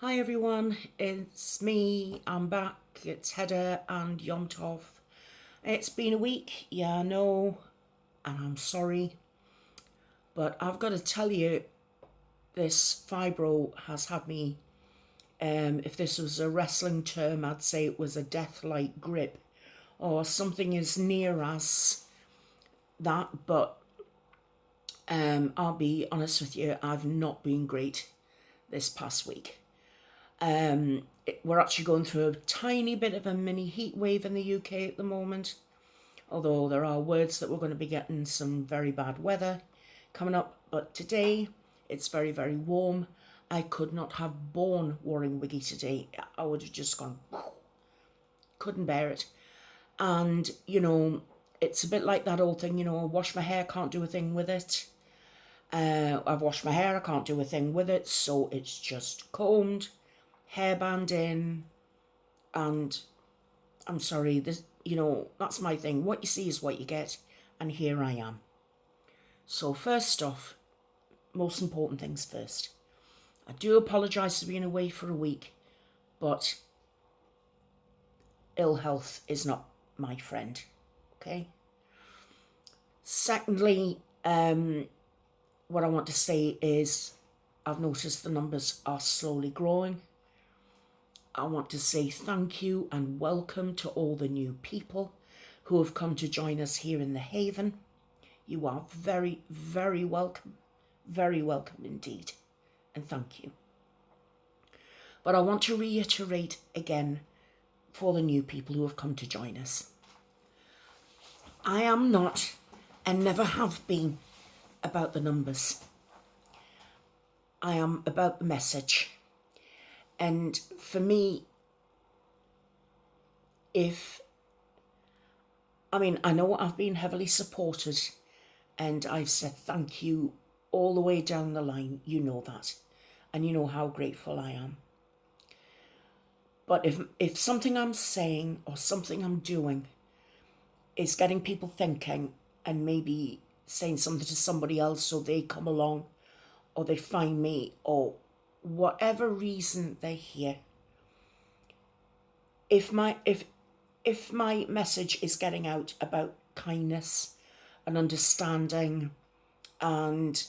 Hi everyone, it's me, I'm back, it's Hedda and Yom Tov. It's been a week, yeah I know, and I'm sorry, but I've got to tell you, this fibro has had me, if this was a wrestling term, I'd say it was a death-like grip, or something as near as that, but I'll be honest with you, I've not been great this past week. We're actually going through a tiny bit of a mini heat wave in the UK at the moment, although there are words that we're going to be getting some very bad weather coming up. But today it's very, very warm. I could not have borne wearing wiggy today. I would have just gone, couldn't bear it. And, it's a bit like that old thing, I wash my hair, can't do a thing with it. I've washed my hair, I can't do a thing with it, so it's just combed, hairband in, and I'm sorry, that's my thing. What you see is what you get, and here I am. So first off, most important things first. I do apologise for being away for a week, but ill health is not my friend, okay? Secondly, what I want to say is I've noticed the numbers are slowly growing. I want to say thank you and welcome to all the new people who have come to join us here in the Haven. You are very, very welcome indeed, and thank you. But I want to reiterate again for the new people who have come to join us. I am not and never have been about the numbers. I am about the message. And for me, I know I've been heavily supported and I've said thank you all the way down the line. You know that. And you know how grateful I am. But if something I'm saying or something I'm doing is getting people thinking and maybe saying something to somebody else so they come along or they find me or whatever reason they're here, if my message is getting out about kindness and understanding and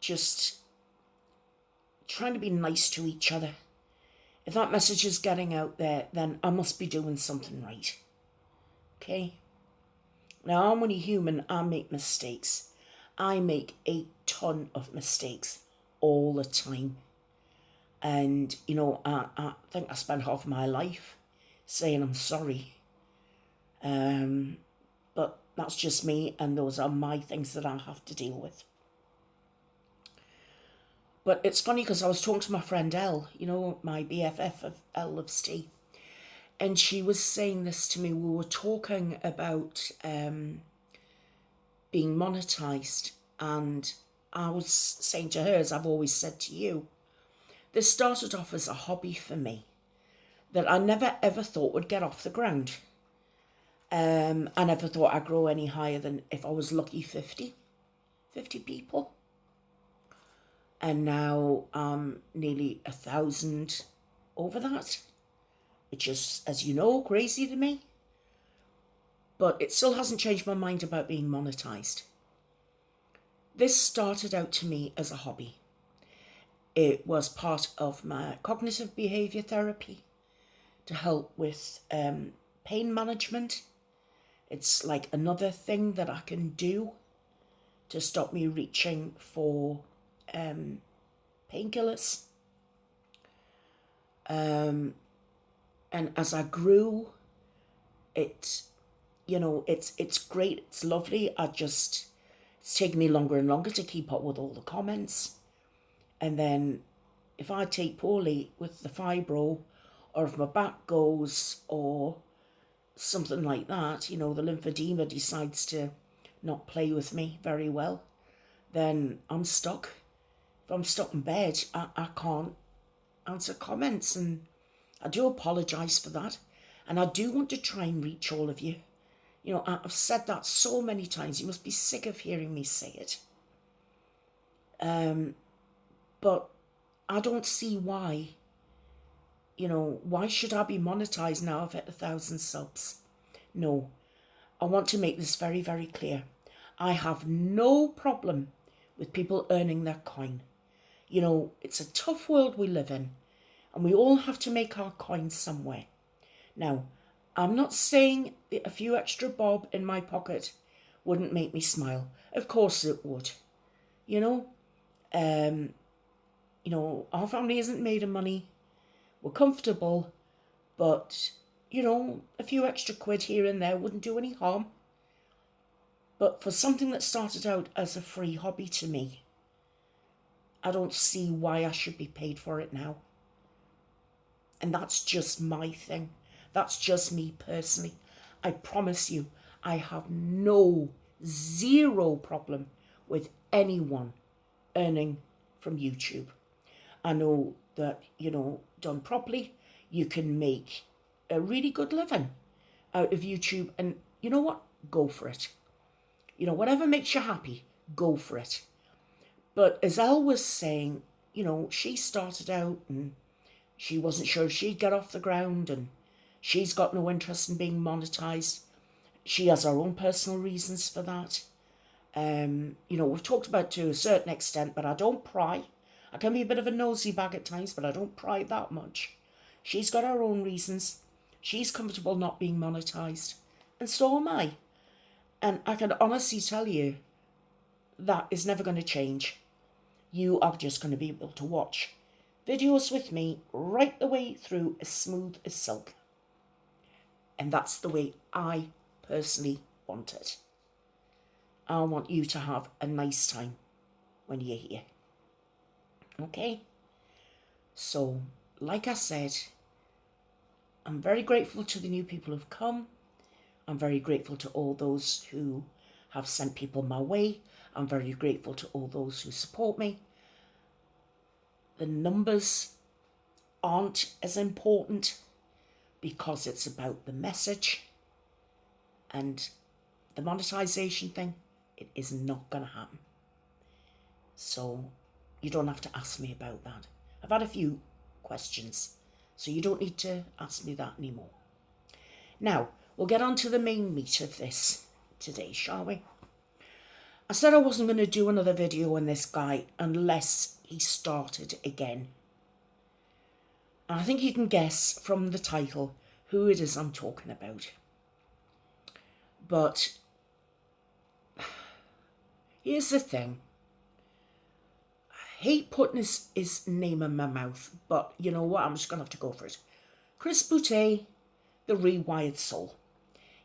just trying to be nice to each other, if that message is getting out there, then I must be doing something right. Okay? Now, I'm only human. I make mistakes. I make a ton of mistakes all the time. And, I think I spent half my life saying I'm sorry. But that's just me, and those are my things that I have to deal with. But it's funny because I was talking to my friend Elle, my BFF of Elle Loves Tea. And she was saying this to me. We were talking about being monetized. And I was saying to her, as I've always said to you, this started off as a hobby for me that I never ever thought would get off the ground. I never thought I'd grow any higher than, if I was lucky, 50 people. And now I'm nearly 1,000 over that, which is, as you know, crazy to me. But it still hasn't changed my mind about being monetized. This started out to me as a hobby. It was part of my cognitive behavior therapy to help with pain management. It's like another thing that I can do to stop me reaching for painkillers. And as I grew, it's great, it's lovely. It's taken me longer and longer to keep up with all the comments. And then if I take poorly with the fibro, or if my back goes, or something like that, the lymphedema decides to not play with me very well, then I'm stuck. If I'm stuck in bed, I can't answer comments, and I do apologise for that. And I do want to try and reach all of you. I've said that so many times. You must be sick of hearing me say it. But I don't see why, why should I be monetized now I've hit 1,000 subs? No, I want to make this very, very clear. I have no problem with people earning their coin. It's a tough world we live in, and we all have to make our coins somewhere. Now, I'm not saying that a few extra bob in my pocket wouldn't make me smile. Of course it would. Our family isn't made of money. We're comfortable, but, a few extra quid here and there wouldn't do any harm. But for something that started out as a free hobby to me, I don't see why I should be paid for it now. And that's just my thing. That's just me personally. I promise you, I have zero problem with anyone earning from YouTube. I know that, done properly, you can make a really good living out of YouTube. And you know what? Go for it. Whatever makes you happy, go for it. But as Elle was saying, she started out and she wasn't sure if she'd get off the ground, and she's got no interest in being monetized. She has her own personal reasons for that. We've talked about it to a certain extent, but I don't pry. I can be a bit of a nosy bag at times, but I don't pry that much. She's got her own reasons. She's comfortable not being monetized, and so am I. And I can honestly tell you that is never going to change. You are just going to be able to watch videos with me right the way through as smooth as silk. And that's the way I personally want it. I want you to have a nice time when you're here. Okay? So, like I said, I'm very grateful to the new people who've come. I'm very grateful to all those who have sent people my way. I'm very grateful to all those who support me. The numbers aren't as important because it's about the message, and the monetization thing, it is not going to happen. So you don't have to ask me about that. I've had a few questions, so you don't need to ask me that anymore. Now, we'll get on to the main meat of this today, shall we? I said I wasn't going to do another video on this guy unless he started again. And I think you can guess from the title who it is I'm talking about. But here's the thing. I hate putting his name in my mouth, but you know what? I'm just going to have to go for it. Chris Boutte, the Rewired Soul.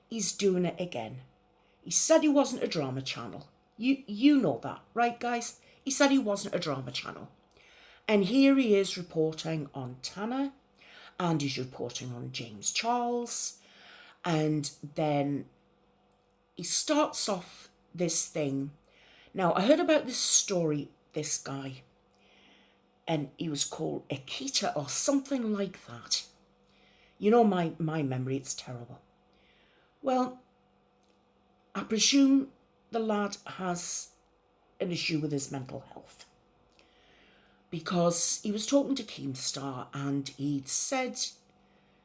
He's doing it again. He said he wasn't a drama channel. You know that, right, guys? He said he wasn't a drama channel. And here he is reporting on Tanner, and he's reporting on James Charles. And then he starts off this thing. Now, I heard about this story, this guy, and he was called Akita or something like that. You know my memory, it's terrible. Well, I presume the lad has an issue with his mental health, because he was talking to Keemstar and he'd said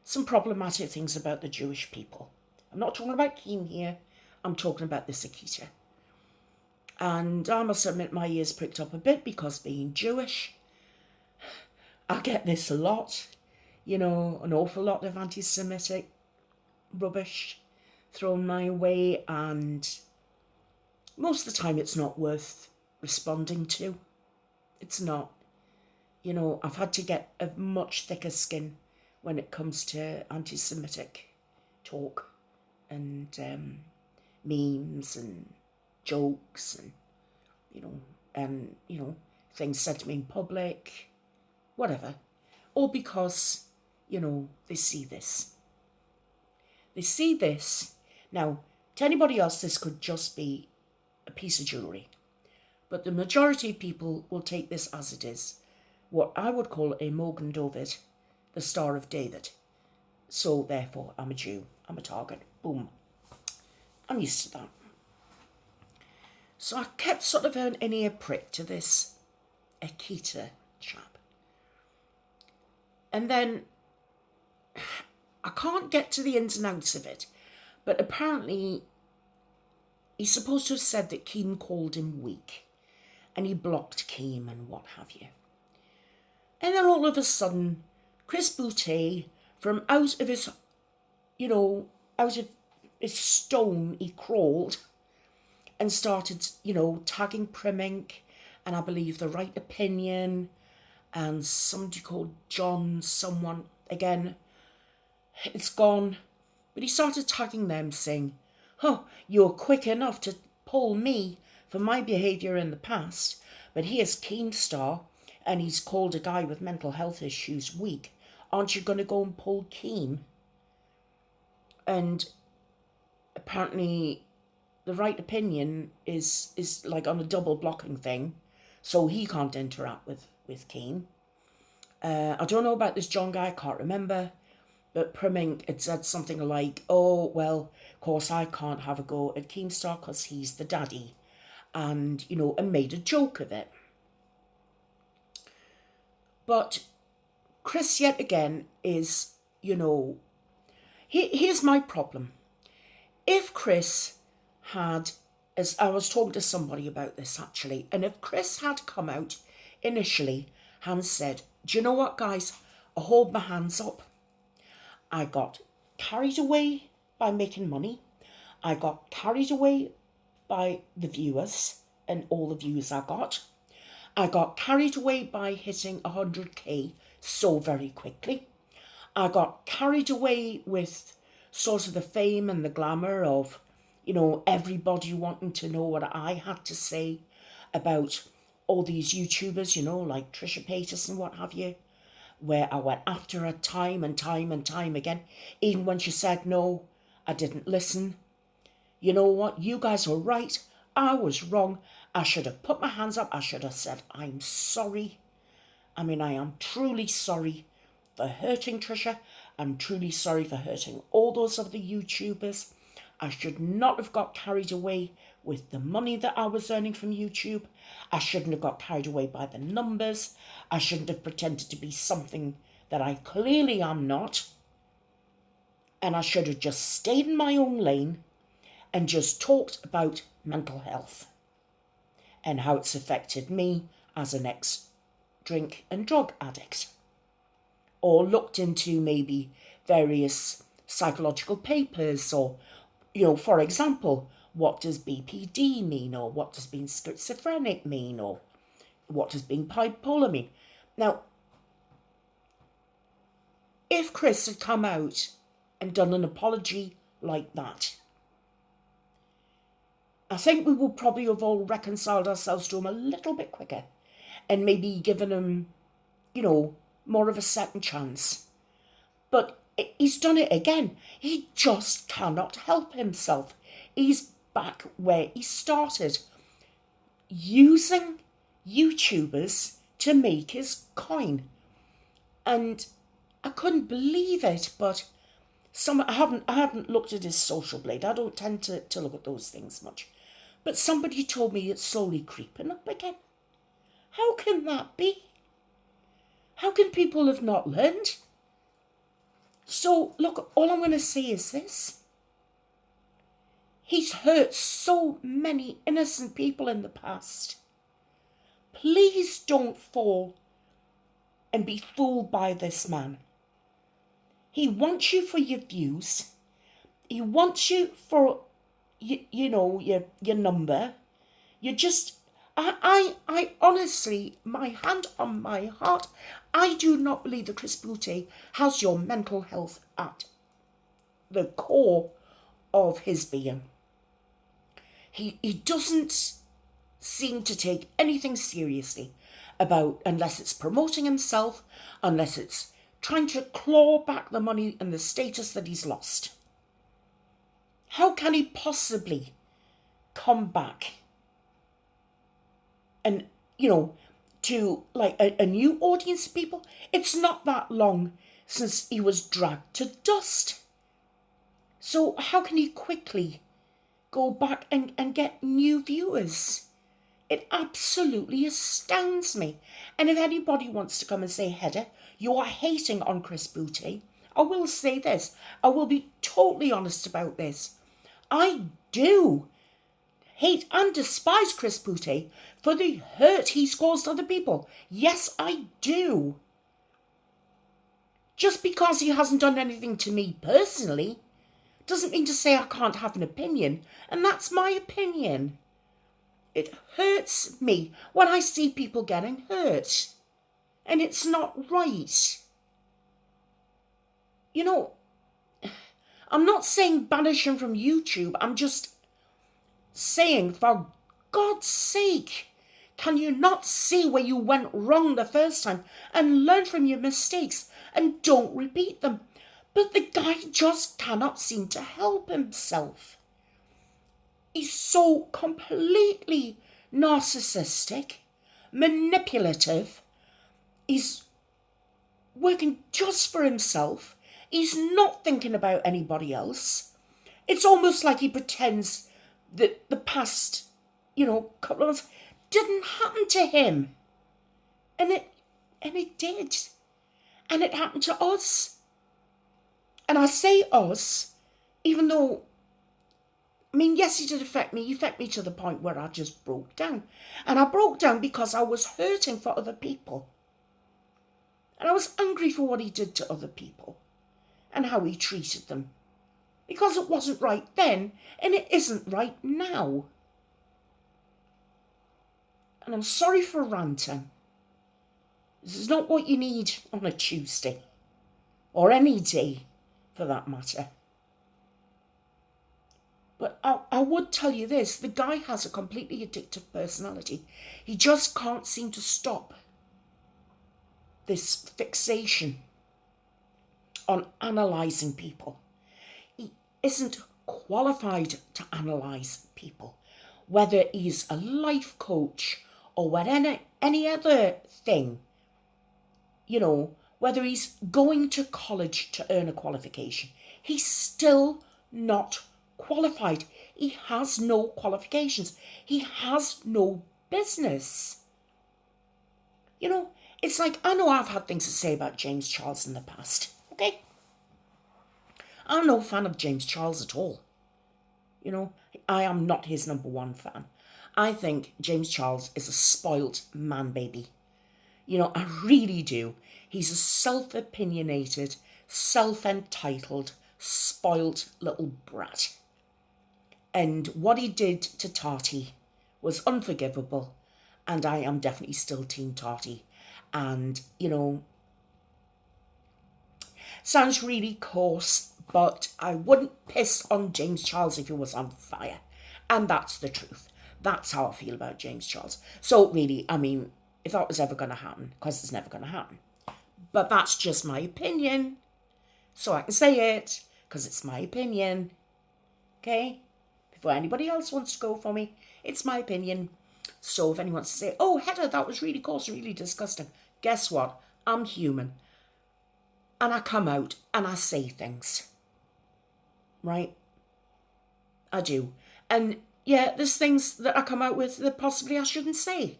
some problematic things about the Jewish people. I'm not talking about Keem here, I'm talking about this Akita. And I must admit my ears pricked up a bit, because being Jewish, I get this a lot. An awful lot of anti-Semitic rubbish thrown my way, and most of the time it's not worth responding to. It's not. I've had to get a much thicker skin when it comes to anti-Semitic talk and memes and jokes and, things said to me in public, whatever. Or because, they see this. They see this. Now, to anybody else, this could just be a piece of jewellery. But the majority of people will take this as it is. What I would call a Mogen David, the Star of David. So, therefore, I'm a Jew. I'm a target. Boom. I'm used to that. So I kept sort of an ear prick to this Akita chap. And then I can't get to the ins and outs of it, but apparently he's supposed to have said that Keem called him weak and he blocked Keem and what have you. And then all of a sudden, Chris Boutte, from out of his, out of his stone, he crawled and started, tagging Primink and I believe The Right Opinion and somebody called John, someone, again, it's gone. But he started tagging them saying, oh, you're quick enough to pull me for my behaviour in the past, but here's Keemstar and he's called a guy with mental health issues weak. Aren't you going to go and pull Keem? And apparently The Right Opinion is like on a double blocking thing, so he can't interact with Keem. I don't know about this John guy, I can't remember, but Primink had said something like, oh, well, of course I can't have a go at Keemstar because he's the daddy, and, and made a joke of it. But Chris, yet again, is, here's my problem. If Chris had, as I was talking to somebody about this actually, and if Chris had come out initially and said, do you know what, guys, I hold my hands up. I got carried away by making money. I got carried away by the viewers and all the views I got. I got carried away by hitting 100k so very quickly. I got carried away with sort of the fame and the glamour of, everybody wanting to know what I had to say about all these YouTubers, like Trisha Paytas and what have you, where I went after her time and time and time again. Even when she said no, I didn't listen. You know what? You guys were right. I was wrong. I should have put my hands up. I should have said, I'm sorry. I mean, I am truly sorry for hurting Trisha. I'm truly sorry for hurting all those other YouTubers. I should not have got carried away with the money that I was earning from YouTube. I shouldn't have got carried away by the numbers. I shouldn't have pretended to be something that I clearly am not. And I should have just stayed in my own lane and just talked about mental health and how it's affected me as an ex-drink and drug addict. Or looked into maybe various psychological papers or, for example, what does BPD mean, or what does being schizophrenic mean, or what does being bipolar mean? Now, if Chris had come out and done an apology like that, I think we would probably have all reconciled ourselves to him a little bit quicker and maybe given him, more of a second chance. But he's done it again. He just cannot help himself. He's back where he started, using YouTubers to make his coin. And I couldn't believe it, but I haven't looked at his social blade. I don't tend to look at those things much. But somebody told me it's slowly creeping up again. How can that be? How can people have not learned? So, look, all I'm going to say is this. He's hurt so many innocent people in the past. Please don't fall and be fooled by this man. He wants you for your views. He wants you for, your number. You just, I honestly, my hand on my heart, I do not believe that Chris Boutte has your mental health at the core of his being. He doesn't seem to take anything seriously about, unless it's promoting himself, unless it's trying to claw back the money and the status that he's lost. How can he possibly come back and, to like a new audience of people? It's not that long since he was dragged to dust. So how can he quickly go back and get new viewers? It absolutely astounds me. And if anybody wants to come and say, Heather, you are hating on Chris Booty, I will say this. I will be totally honest about this. I do hate and despise Chris Booty for the hurt he's caused other people. Yes, I do. Just because he hasn't done anything to me personally doesn't mean to say I can't have an opinion, and that's my opinion. It hurts me when I see people getting hurt, and it's not right. You know, I'm not saying banish him from YouTube. I'm just saying, for God's sake, can you not see where you went wrong the first time and learn from your mistakes and don't repeat them? But the guy just cannot seem to help himself. He's so completely narcissistic, manipulative. He's working just for himself. He's not thinking about anybody else. It's almost like he pretends that the past, couple of months didn't happen to him. And it did. And it happened to us. And I say us, even though, yes, it did affect me. It affected me to the point where I just broke down. And I broke down because I was hurting for other people. And I was angry for what he did to other people and how he treated them. Because it wasn't right then, and it isn't right now. And I'm sorry for ranting. This is not what you need on a Tuesday, or any day for that matter. But I would tell you this, the guy has a completely addictive personality. He just can't seem to stop this fixation on analysing people. He isn't qualified to analyse people, whether he's a life coach or whatever, any other thing. Whether he's going to college to earn a qualification, he's still not qualified. He has no qualifications. He has no business. It's like, I know I've had things to say about James Charles in the past, okay? I'm no fan of James Charles at all. I am not his number one fan. I think James Charles is a spoilt man baby. I really do. He's a self-opinionated, self-entitled, spoilt little brat. And what he did to Tati was unforgivable. And I am definitely still Team Tati. And, sounds really coarse, but I wouldn't piss on James Charles if he was on fire. And that's the truth. That's how I feel about James Charles. So really, if that was ever going to happen, because it's never going to happen. But that's just my opinion. So I can say it, because it's my opinion. Okay? Before anybody else wants to go for me, it's my opinion. So if anyone wants to say, oh, Heather, that was really coarse, really disgusting. Guess what? I'm human. And I come out and I say things. Right? I do. And yeah, there's things that I come out with that possibly I shouldn't say.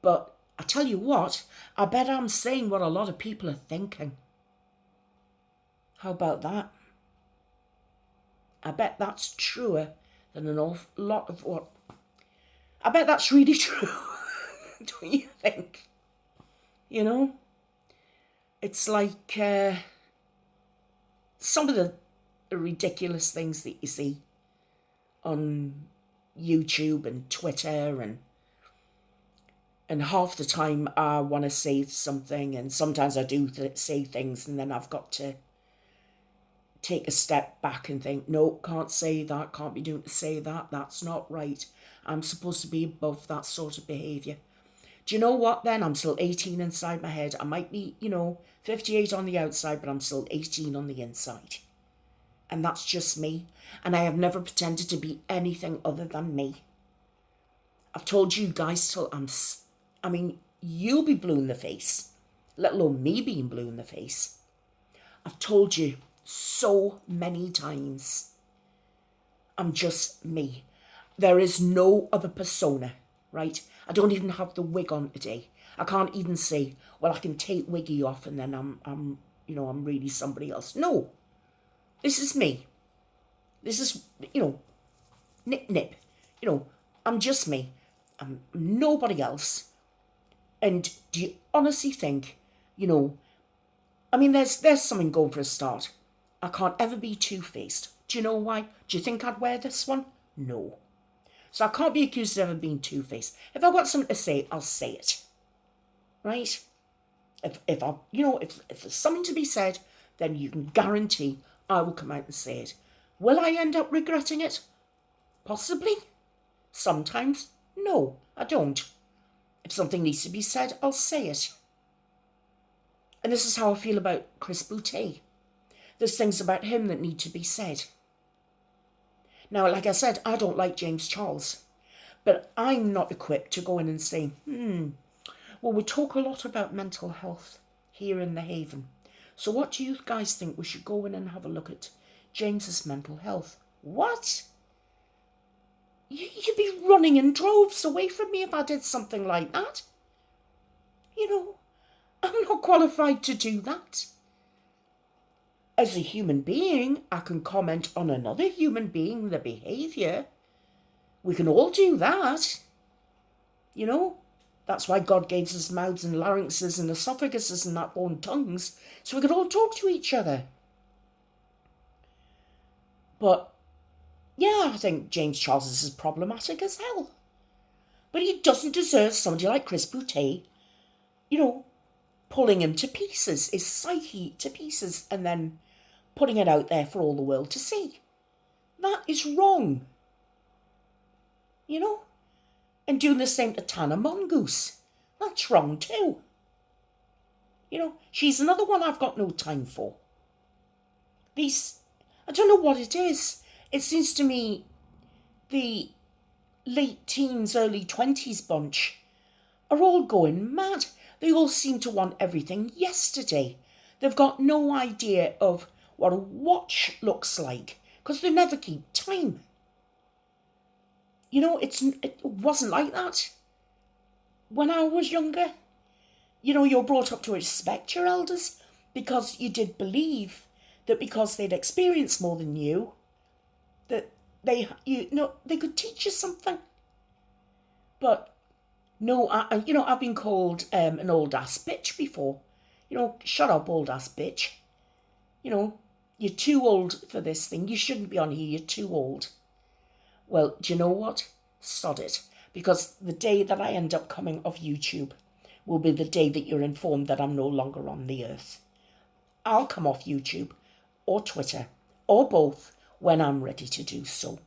But I tell you what, I bet I'm saying what a lot of people are thinking. How about that? I bet that's truer than an awful lot of what... I bet that's really true. Don't you think? It's like some of the ridiculous things that you see on YouTube and Twitter, and half the time I want to say something, and sometimes I do say things, and then I've got to take a step back and think, no, can't say that, can't be doing to say that, that's not right. I'm supposed to be above that sort of behaviour. Do you know what then? I'm still 18 inside my head. I might be, 58 on the outside, but I'm still 18 on the inside. And that's just me. And I have never pretended to be anything other than me. I've told you guys till you'll be blue in the face, let alone me being blue in the face. I've told you so many times. I'm just me. There is no other persona, right? I don't even have the wig on today. I can't even say, well, I can take wiggy off and then I'm really somebody else. No, this is me. This is, nip, nip. I'm just me. I'm nobody else. And do you honestly think, there's something going for a start. I can't ever be two-faced. Do you know why? Do you think I'd wear this one? No. So I can't be accused of ever being two-faced. If I've got something to say, I'll say it. Right? If there's something to be said, then you can guarantee I will come out and say it. Will I end up regretting it? Possibly. Sometimes. No, I don't. If something needs to be said, I'll say it. And this is how I feel about Chris Boutte. There's things about him that need to be said. Now, like I said, I don't like James Charles. But I'm not equipped to go in and say, well, we talk a lot about mental health here in the Haven. So what do you guys think? We should go in and have a look at James's mental health. What? You'd be running in droves away from me if I did something like that. I'm not qualified to do that. As a human being, I can comment on another human being, their behaviour. We can all do that. That's why God gave us mouths and larynxes and esophaguses and that bone tongues, so we could all talk to each other. But, yeah, I think James Charles is as problematic as hell. But he doesn't deserve somebody like Chris Boutte, pulling him to pieces, his psyche to pieces, and then putting it out there for all the world to see. That is wrong. And doing the same to Tana Mongoose. That's wrong too. She's another one I've got no time for. I don't know what it is. It seems to me the late teens, early 20s bunch are all going mad. They all seem to want everything yesterday. They've got no idea of what a watch looks like because they never keep time. It wasn't like that when I was younger. You're brought up to respect your elders because you did believe that because they'd experienced more than you, that they could teach you something. But no, I've been called an old ass bitch before. Shut up, old ass bitch. You're too old for this thing. You shouldn't be on here. You're too old. Well, do you know what? Sod it. Because the day that I end up coming off YouTube will be the day that you're informed that I'm no longer on the earth. I'll come off YouTube or Twitter or both when I'm ready to do so.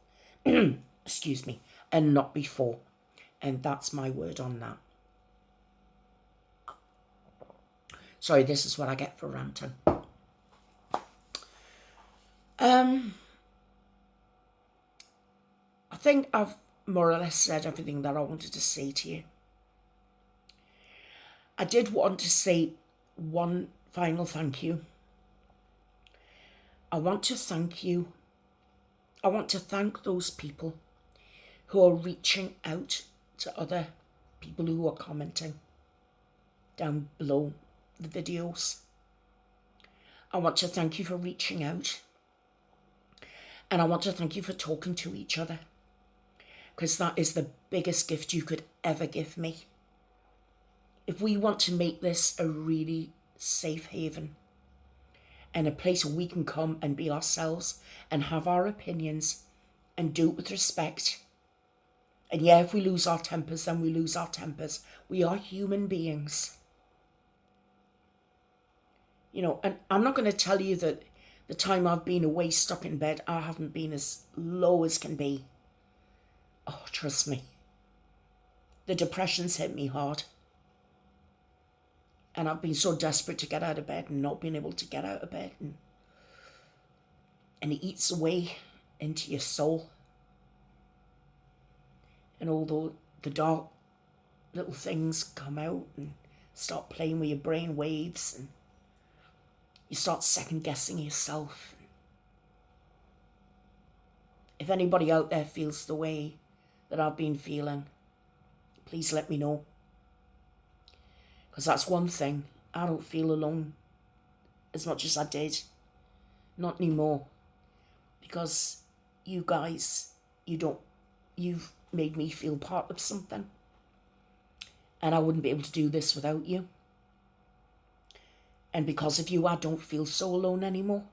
Excuse me. And not before. And that's my word on that. Sorry, this is what I get for ranting. I think I've more or less said everything that I wanted to say to you. I did want to say one final thank you. I want to thank you. I want to thank those people who are reaching out to other people who are commenting down below the videos. I want to thank you for reaching out. And I want to thank you for talking to each other. Because that is the biggest gift you could ever give me. If we want to make this a really safe haven and a place where we can come and be ourselves and have our opinions and do it with respect. And yeah, if we lose our tempers, then we lose our tempers. We are human beings. And I'm not going to tell you that the time I've been away stuck in bed, I haven't been as low as can be. Oh, trust me. The depression's hit me hard. And I've been so desperate to get out of bed and not being able to get out of bed. And it eats away into your soul. And although the dark little things come out and start playing with your brain waves and you start second guessing yourself. If anybody out there feels the way that I've been feeling, please let me know. Because that's one thing, I don't feel alone as much as I did. Not anymore. Because you guys, you've made me feel part of something. And I wouldn't be able to do this without you. And because of you, I don't feel so alone anymore.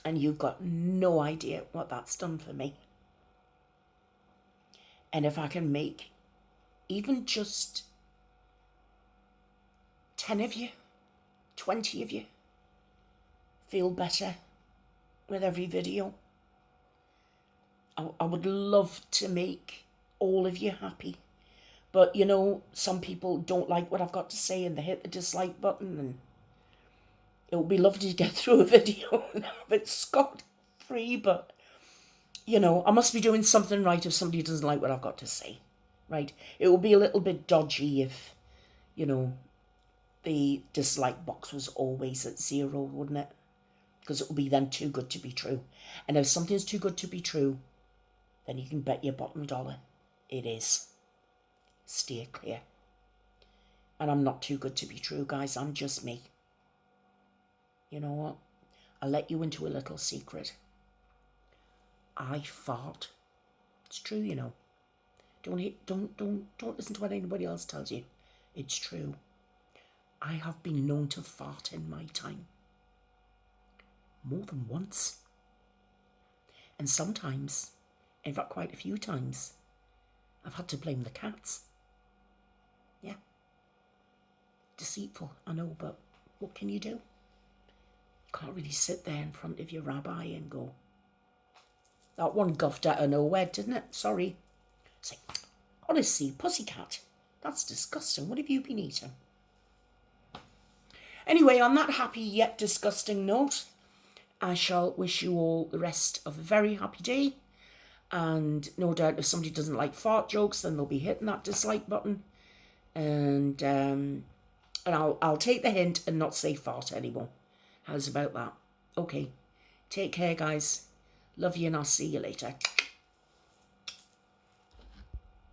And you've got no idea what that's done for me. And if I can make even just 10 of you, 20 of you feel better with every video, I would love to make all of you happy. But, you know, some people don't like what I've got to say and they hit the dislike button, and it would be lovely to get through a video and have it scot-free, but, you know, I must be doing something right if somebody doesn't like what I've got to say, right? It would be a little bit dodgy if, you know, the dislike box was always at 0, wouldn't it? Because it would be then too good to be true. And if something's too good to be true, then you can bet your bottom dollar it is. Steer clear. And I'm not too good to be true, guys. I'm just me. You know what? I'll let you into a little secret. I fart. It's true, you know. Don't listen to what anybody else tells you. It's true. I have been known to fart in my time. More than once. And sometimes, in fact quite a few times, I've had to blame the cats. Yeah. Deceitful, I know, but what can you do? You can't really sit there in front of your rabbi and go, that one guffed out of nowhere, didn't it? Sorry. Say, honestly, pussycat, that's disgusting. What have you been eating? Anyway, on that happy yet disgusting note, I shall wish you all the rest of a very happy day. And no doubt if somebody doesn't like fart jokes, then they'll be hitting that dislike button. And I'll take the hint and not say fart anymore. How's about that? Okay. Take care, guys. Love you, and I'll see you later.